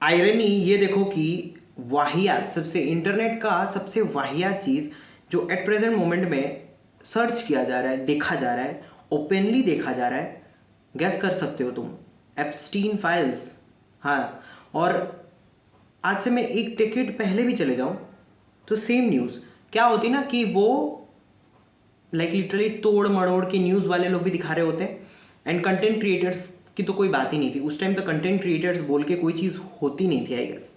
Irony ये देखो कि वाहियात सबसे इंटरनेट का सबसे वाहियात चीज़ जो एट प्रेजेंट मोमेंट में सर्च किया जा रहा है, देखा जा रहा है, ओपनली देखा जा रहा है। गैस कर सकते हो तुम, एप्स्टीन फाइल्स। हाँ, और आज से मैं एक डेकेड पहले भी चले जाऊं तो सेम न्यूज़ क्या होती ना कि वो लाइक लिटरली तोड़ मड़ोड़ के न्यूज़ वाले लोग भी दिखा रहे होते हैं। एंड कंटेंट क्रिएटर्स की तो कोई बात ही नहीं थी उस टाइम। तो कंटेंट क्रिएटर्स बोल के कोई चीज़ होती नहीं थी आई गेस।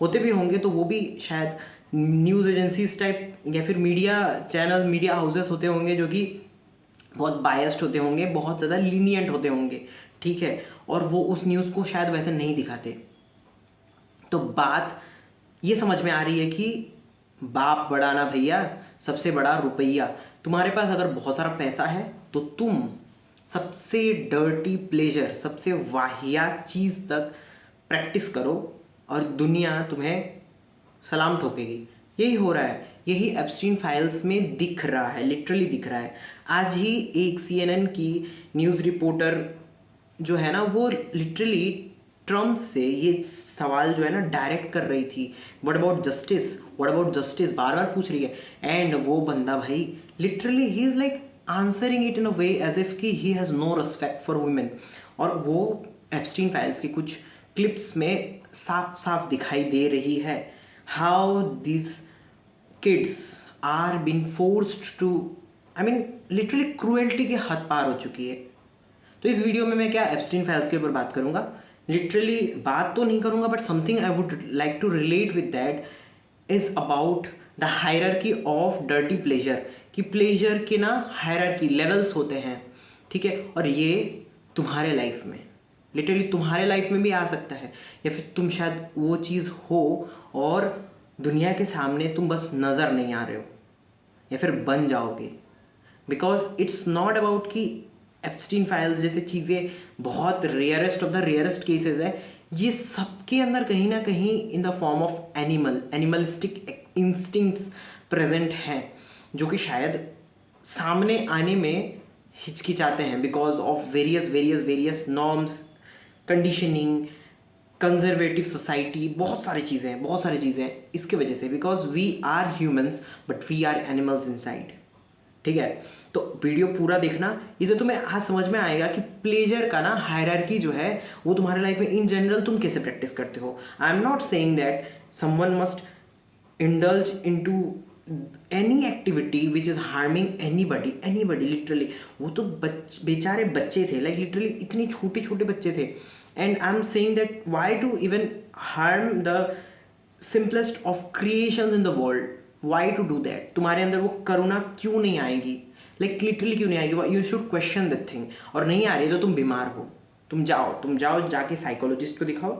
होते भी होंगे तो वो भी शायद न्यूज़ एजेंसीज टाइप या फिर मीडिया चैनल, मीडिया हाउसेस होते होंगे जो कि बहुत बायस्ड होते होंगे, बहुत ज़्यादा लीनियंट होते होंगे, ठीक है। और वो उस न्यूज़ को शायद वैसे नहीं दिखाते। तो बात ये समझ में आ रही है कि बाप बड़ा ना भैया, सबसे बड़ा रुपया। तुम्हारे पास अगर बहुत सारा पैसा है तो तुम सबसे डर्टी प्लेजर, सबसे वाहियात चीज़ तक प्रैक्टिस करो और दुनिया तुम्हें सलाम ठोकेगी। यही हो रहा है, यही एप्स्टीन फाइल्स में दिख रहा है, लिटरली दिख रहा है। आज ही एक CNN की न्यूज़ रिपोर्टर जो है ना वो लिटरली ट्रम्प से ये सवाल जो है ना डायरेक्ट कर रही थी, what about justice, what about justice, बार बार पूछ रही है। एंड वो बंदा भाई literally he is like answering it in a way as if कि he has no respect for women. और वो एप्स्टीन फाइल्स की कुछ क्लिप्स में साफ साफ दिखाई दे रही है how this kids are been forced to, I mean literally cruelty के हद पार हो चुकी है। तो इस वीडियो में मैं क्या एप्स्टीन फाइल्स के ऊपर बात करूंगा, लिटरली बात तो नहीं करूंगा but something I would like to relate with that is about the hierarchy of dirty pleasure. कि प्लेजर के ना हायरार्की लेवल्स होते हैं, ठीक है। और ये तुम्हारे लाइफ में, लिटरली तुम्हारे लाइफ में भी आ सकता है, या फिर तुम शायद वो चीज़ हो और दुनिया के सामने तुम बस नज़र नहीं आ रहे हो, या फिर बन जाओगे। बिकॉज इट्स नॉट अबाउट कि एप्स्टीन फाइल्स जैसे चीज़ें बहुत rarest of the rarest cases है। ये सबके अंदर कहीं ना कहीं in the form of animalistic instincts present हैं, जो कि शायद सामने आने में हिचकिचाते हैं because of various various various norms, conditioning, conservative society, बहुत सारी चीज़ें हैं, बहुत सारी चीज़ें हैं इसके वजह से। Because we are humans but we are animals inside, ठीक है। तो वीडियो पूरा देखना, इसे तुम्हें आज समझ में आएगा कि प्लेजर का ना हायरार्की जो है वो तुम्हारे लाइफ में इन जनरल तुम कैसे प्रैक्टिस करते हो। आई am not saying that someone must indulge into any activity which is harming anybody literally. वो तो बेचारे बच्चे थे, लाइक लिटरली इतने छोटे छोटे बच्चे थे। And I am saying that why to even harm the simplest of creations in the world, why to do that. तुम्हारे अंदर वो करुणा क्यों नहीं आएगी, लाइक लिटरली क्यों नहीं आएगी। You should question that thing. और नहीं आ रही तो तुम बीमार हो, तुम जाओ जाके साइकोलॉजिस्ट को दिखाओ,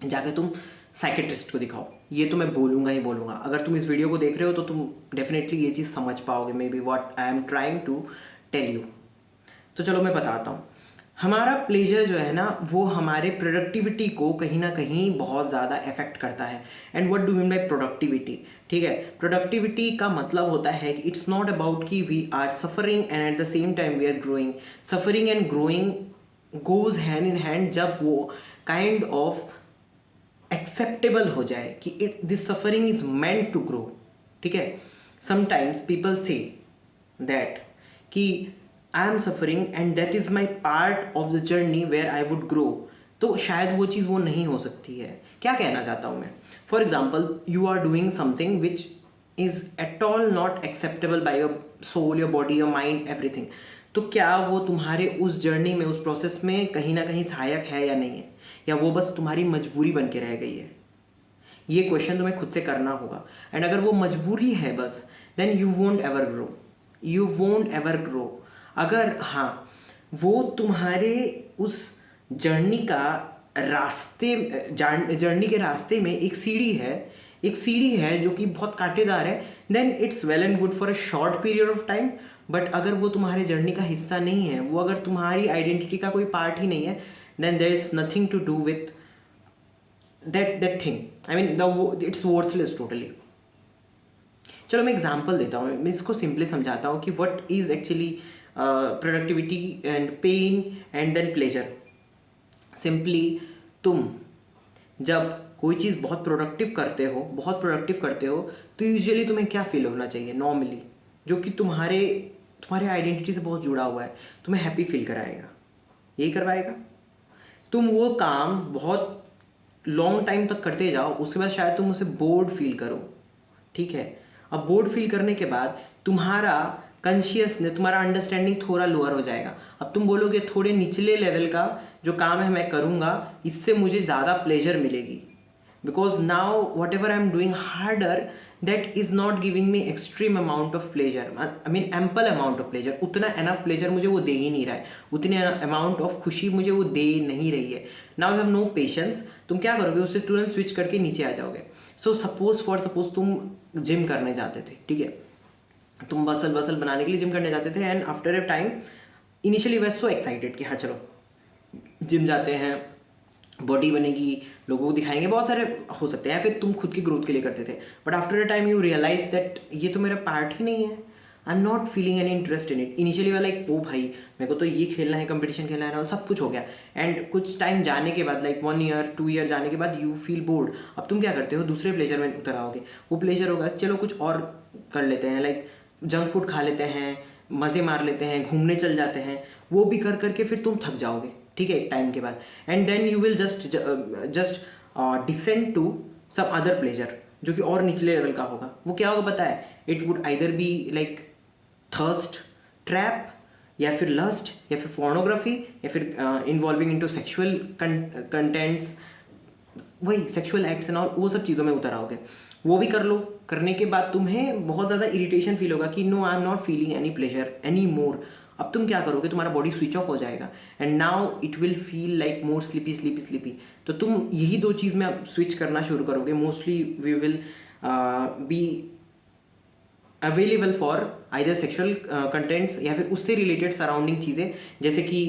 जाके तुम साइकेट्रिस्ट को दिखाओ। ये तो मैं बोलूँगा ही बोलूँगा। अगर तुम इस वीडियो को देख रहे हो तो तुम डेफिनेटली ये चीज़ समझ पाओगे, may be what I am trying to tell you. तो चलो मैं बताता हूँ। हमारा प्लेजर जो है ना वो हमारे प्रोडक्टिविटी को कहीं ना कहीं बहुत ज़्यादा इफेक्ट करता है। And what do mean by productivity, ठीक है। प्रोडक्टिविटी का मतलब होता है कि इट्स नॉट अबाउट कि we are suffering and at the same time we are growing. Suffering and growing goes hand in hand जब वो काइंड ऑफ एक्सेप्टेबल हो जाए कि it this suffering is meant to grow, ठीक है। Sometimes people say that कि I am suffering and that is my part of the journey where I would grow. तो शायद वो चीज़ वो नहीं हो सकती है। क्या कहना चाहता हूँ मैं, for example you are doing something which is at all not acceptable by your soul, your body, your mind, everything. तो क्या वो तुम्हारे उस जर्नी में, उस प्रोसेस में कहीं ना कहीं सहायक है या नहीं है, या वो बस तुम्हारी मजबूरी बन के रह गई है। ये क्वेश्चन तुम्हें खुद से करना होगा। एंड अगर वो मजबूरी है बस, then you won't ever grow, you won't ever grow. अगर हाँ वो तुम्हारे उस जर्नी का रास्ते, जर्नी के रास्ते में एक सीढ़ी है, एक सीढ़ी है जो कि बहुत कांटेदार है, then it's well and good for a short period of time. But अगर वो तुम्हारे जर्नी का हिस्सा नहीं है, वो अगर तुम्हारी आइडेंटिटी का कोई पार्ट ही नहीं है, then there is nothing to do with that thing. I mean it's worthless totally. चलो मैं एग्जांपल देता हूँ, मैं इसको सिंपली समझाता हूँ कि what is actually productivity and pain and then pleasure. Simply तुम जब कोई चीज़ बहुत प्रोडक्टिव करते हो तो यूजुअली तुम्हें क्या फील होना चाहिए नॉर्मली, जो कि तुम्हारे आइडेंटिटी से बहुत जुड़ा हुआ है, तुम्हें हैप्पी फील कराएगा, यही करवाएगा। तुम वो काम बहुत लॉन्ग टाइम तक करते जाओ, उसके बाद शायद तुम उसे बोर्ड फील करो, ठीक है। अब बोर्ड फील करने के बाद तुम्हारा कॉन्शियसनेस, तुम्हारा अंडरस्टैंडिंग थोड़ा लोअर हो जाएगा। अब तुम बोलोगे थोड़े निचले लेवल का जो काम है मैं करूँगा, इससे मुझे ज़्यादा प्लेजर मिलेगी, because now what ever I am doing harder that is not giving me extreme amount of pleasure, I mean ample amount of pleasure. उतना एनफ प्लेजर मुझे वो दे ही नहीं रहा है, उतने अमाउंट ऑफ खुशी मुझे वो दे नहीं रही है। Now you have no patience, तुम क्या करोगे, उससे तुरंत स्विच करके नीचे आ जाओगे। सो सपोज तुम जिम करने जाते थे, ठीक है, तुम मसल बनाने के लिए जिम करने जाते थे, and after a time initially way so excited कि हाँ चलो जिम जाते हैं, बॉडी बनेगी, लोगों को दिखाएंगे, बहुत सारे हो सकते हैं, फिर तुम खुद की ग्रोथ के लिए करते थे। But after a time you realise that ये तो मेरा पार्ट ही नहीं है, I am not feeling any interest in it. Initially वाला लाइक ओ भाई मेरे को तो ये खेलना है, कंपटीशन खेलना है, और सब कुछ हो गया। एंड कुछ टाइम जाने के बाद, लाइक 1 ईयर 2 ईयर जाने के बाद यू फील बोर्ड। अब तुम क्या करते हो, दूसरे प्लेजर में उतर आओगे। वो प्लेजर होगा चलो कुछ और कर लेते हैं, लाइक जंक फूड खा लेते हैं, मज़े मार लेते हैं, घूमने चल जाते हैं। वो भी कर करके फिर तुम थक जाओगे, ठीक है, एक टाइम के बाद। And then you will just descend to some other pleasure जो कि और निचले लेवल का होगा। वो क्या होगा पता है, it would either be like thirst trap, या फिर लस्ट, या फिर पोर्नोग्राफी, या फिर इन्वॉल्विंग इनटू सेक्सुअल कंटेंट्स, वही सेक्सुअल एक्ट्स एंड ऑल, वो सब चीज़ों में उतर आओगे। वो भी कर लो, करने के बाद तुम्हें बहुत ज़्यादा इरिटेशन फील होगा कि no I am not feeling any pleasure any more. अब तुम क्या करोगे, तुम्हारा बॉडी स्विच ऑफ हो जाएगा, and now it will feel like more sleepy. तो तुम यही दो चीज़ में अब स्विच करना शुरू करोगे। Mostly we will be available for either sexual contents, या फिर उससे रिलेटेड सराउंडिंग चीज़ें, जैसे कि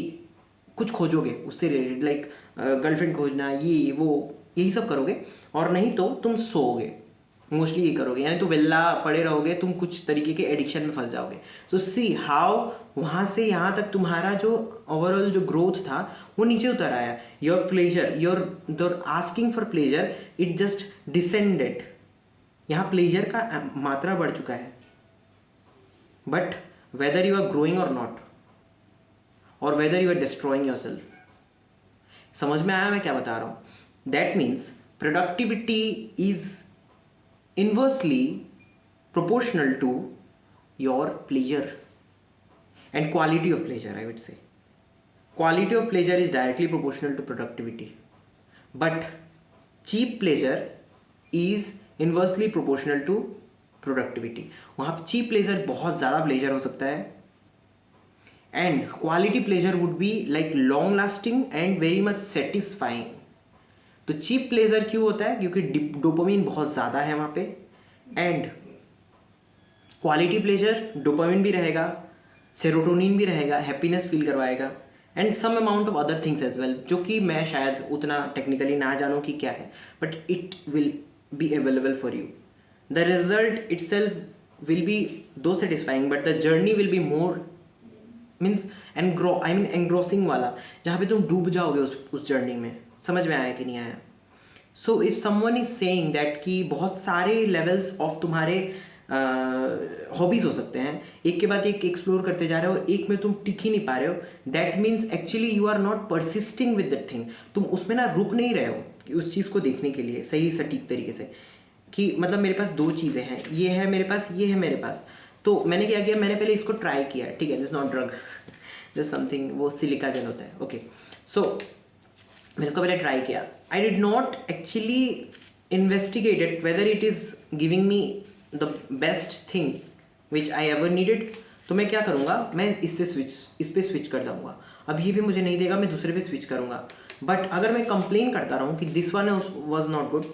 कुछ खोजोगे उससे रिलेटेड, लाइक गर्लफ्रेंड खोजना, ये वो, यही सब करोगे। और नहीं तो तुम सोओगे, मोस्टली ये करोगे, यानी तो वेल्ला पड़े रहोगे, तुम कुछ तरीके के एडिक्शन में फंस जाओगे। सो सी हाउ वहाँ से यहाँ तक तुम्हारा जो ओवरऑल जो ग्रोथ था वो नीचे उतर आया। Your pleasure, your asking for pleasure, it just descended. यहाँ प्लेजर का मात्रा बढ़ चुका है, but whether you are growing और नॉट, और whether you are destroying yourself. समझ में आया मैं क्या बता रहा हूँ? That means productivity is inversely proportional to your pleasure and quality of pleasure. I would say quality of pleasure is directly proportional to productivity, but cheap pleasure is inversely proportional to productivity. वहाँ पे cheap pleasure बहुत ज़्यादा pleasure हो सकता है, and quality pleasure would be like long lasting and very much satisfying. तो cheap pleasure क्यों होता है? क्योंकि डोपामिन बहुत ज़्यादा है वहाँ पे, एंड क्वालिटी प्लेजर डोपामिन भी रहेगा, सेरोटोनिन भी रहेगा, हैप्पीनेस फील करवाएगा, and some amount of other things as well, जो कि मैं शायद उतना टेक्निकली ना जानूँ कि क्या है, but it will be available for you. The result itself will be though satisfying, but the journey will be more means engrossing वाला, जहाँ पे तुम डूब जाओगे उस जर्नी में. समझ में आया कि नहीं आया? So if someone is saying that कि बहुत सारे लेवल्स ऑफ तुम्हारे हॉबीज़ हो सकते हैं, एक के बाद एक एक्सप्लोर करते जा रहे हो, एक में तुम टिक ही नहीं पा रहे हो, that means actually you are not persisting with that thing. तुम उसमें ना रुक नहीं रहे हो कि उस चीज़ को देखने के लिए सही सटीक तरीके से, कि मतलब मेरे पास दो चीज़ें हैं, ये है मेरे पास, ये है मेरे पास. तो मैंने क्या किया, मैंने पहले इसको ट्राई किया, ठीक है, this not drug, this something, वो सिलिका जेल होता है, ओके. सो मैंने इसको पहले ट्राई किया. I did not actually investigated whether it is giving me the best thing which I ever needed. तो मैं क्या करूँगा, मैं इस पर स्विच कर जाऊँगा. अब ये भी मुझे नहीं देगा, मैं दूसरे पे स्विच करूँगा. बट अगर मैं कंप्लेन करता रहूँ कि this one was not good,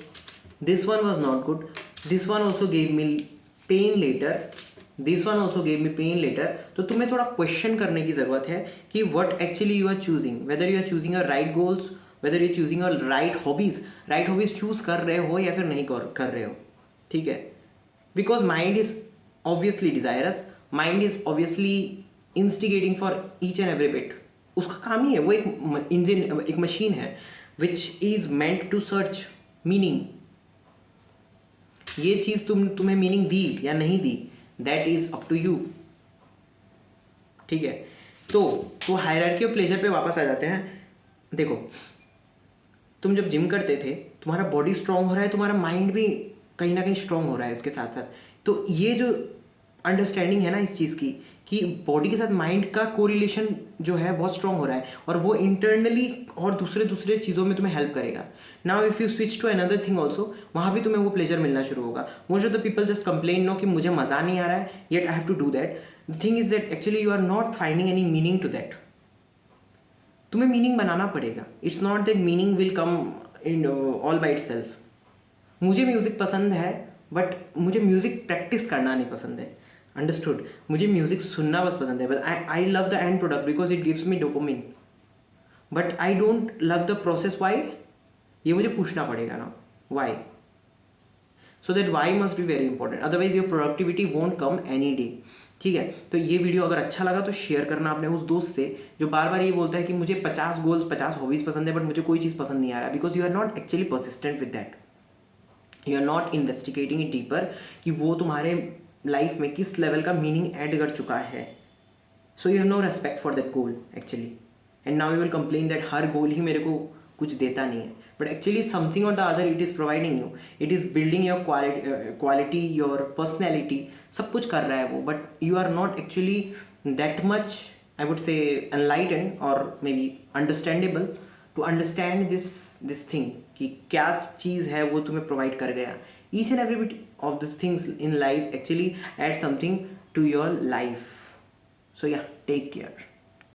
this one was not good, this one also gave me pain later, this one also gave me pain later, तो तुम्हें थोड़ा क्वेश्चन करने की ज़रूरत है कि what actually you are choosing, whether you are choosing your right goals, whether you are choosing your right hobbies. Right hobbies choose कर रहे हो या फिर नहीं कर रहे हो, ठीक है. Because mind is obviously desirous, mind is obviously instigating for each and every bit. उसका काम ही है, वो एक इंजन, एक मशीन है. Which is meant to search meaning. ये चीज़ तुम्हें मीनिंग दी या नहीं दी, that is up to you. ठीक है, तो हायरार्की ऑफ प्लेजर पे वापस आ जाते हैं। देखो, तुम जब जिम करते थे, तुम्हारा बॉडी स्ट्रांग हो रहा है, तुम्हारा माइंड भी कहीं ना कहीं स्ट्रांग हो रहा है इसके साथ साथ। तो ये जो अंडरस्टैंडिंग है ना इस चीज़ की, कि बॉडी के साथ माइंड का कोरिलेशन जो है बहुत स्ट्रांग हो रहा है, और वो इंटरनली और दूसरे चीज़ों में तुम्हें हेल्प करेगा। Now if you switch to another thing also, वहाँ भी तुम्हें वो प्लेजर मिलना शुरू होगा। Most of the people just complain no कि मुझे मज़ा नहीं आ रहा है, yet I have to do that. The thing is that actually you are not finding any meaning to that. तुम्हें मीनिंग बनाना पड़ेगा। It's not that meaning will come in all by itself. मुझे म्यूज़िक पसंद है, but मुझे music practice करना नहीं पसंद है। अंडरस्टूड? मुझे म्यूज़िक सुनना बस पसंद है, but I love the end product because it gives me dopamine, but I don't love the process. Why? ये मुझे पूछना पड़ेगा ना, why. So that why must be very important, otherwise your productivity won't come any day. ठीक है, तो ये video अगर अच्छा लगा तो शेयर करना अपने उस दोस्त से जो बार बार ये बोलता है कि मुझे 50 गोल्स 50 हॉबीज़ पसंद है, बट मुझे कोई चीज़ पसंद नहीं आ रहा, because you are not actually persistent with that. You are not investigating it deeper कि वो तुम्हारे लाइफ में किस लेवल का मीनिंग ऐड कर चुका है। So you have no respect for that goal actually, and now you will complain that हर गोल ही मेरे को कुछ देता नहीं है, बट एक्चुअली समथिंग और the other it is providing you, it is building your quality, your personality, सब कुछ कर रहा है वो, but you are not actually that much, I would say enlightened और may be understandable to understand this thing कि क्या चीज़ है वो तुम्हें प्रोवाइड कर गया। Each and every bit of this things in life actually add something to your life. So yeah, take care.